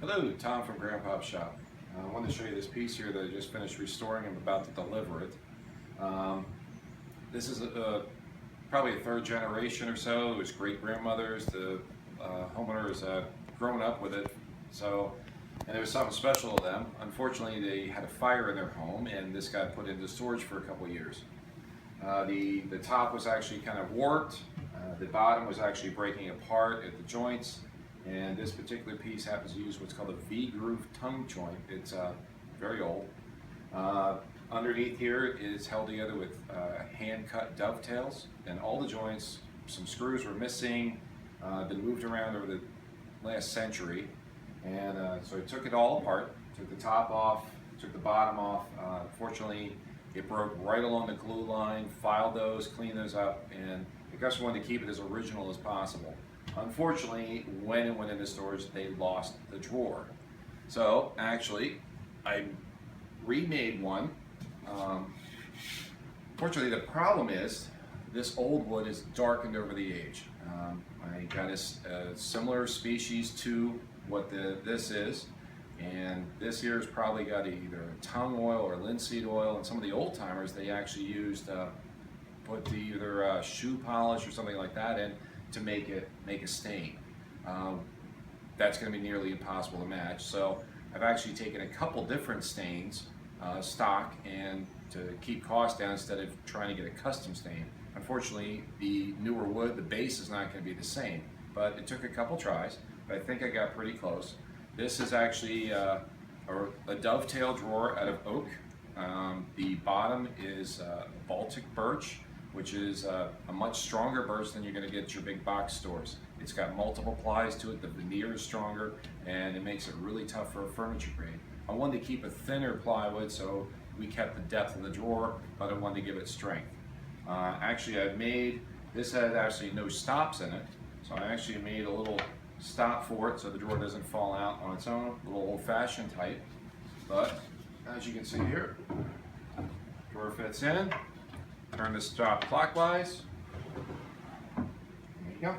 Hello, Tom from Grandpop shop. I wanted to show you this piece here that I just finished restoring. I'm about to deliver it. This is probably a third generation or so. It was great-grandmothers. The homeowners grown up with it. And there was something special to them. Unfortunately, they had a fire in their home, and this got put into storage for a couple years. The top was actually kind of warped. The bottom was actually breaking apart at the joints. And this particular piece happens to use what's called a V-groove tongue joint. It's very old. Underneath here is held together with hand-cut dovetails, and all the joints, some screws were missing, been moved around over the last century. And so I took it all apart, took the top off, took the bottom off. Fortunately, it broke right along the glue line, filed those, cleaned those up, and the customer wanted to keep it as original as possible. Unfortunately, when it went into storage, they lost the drawer. So actually, I remade one. Fortunately, the problem is this old wood is darkened over the age. I got a similar species to what this is, and this here has probably got either tongue oil or linseed oil, and some of the old timers they actually used put either shoe polish or something like that in to make a stain. That's going to be nearly impossible to match. So I've actually taken a couple different stains, stock, and to keep costs down instead of trying to get a custom stain. Unfortunately, the newer wood, the base is not going to be the same, but it took a couple tries, but I think I got pretty close. This is actually a dovetail drawer out of oak. The bottom is Baltic birch, which is a much stronger birch than you're going to get at your big box stores. It's got multiple plies to it, the veneer is stronger, and it makes it really tough for a furniture grade. I wanted to keep a thinner plywood, so we kept the depth of the drawer, but I wanted to give it strength. Actually, this had actually no stops in it, so I actually made a little stop for it so the drawer doesn't fall out on its own, a little old-fashioned type. But as you can see here, drawer fits in. Turn the stop clockwise. There you go.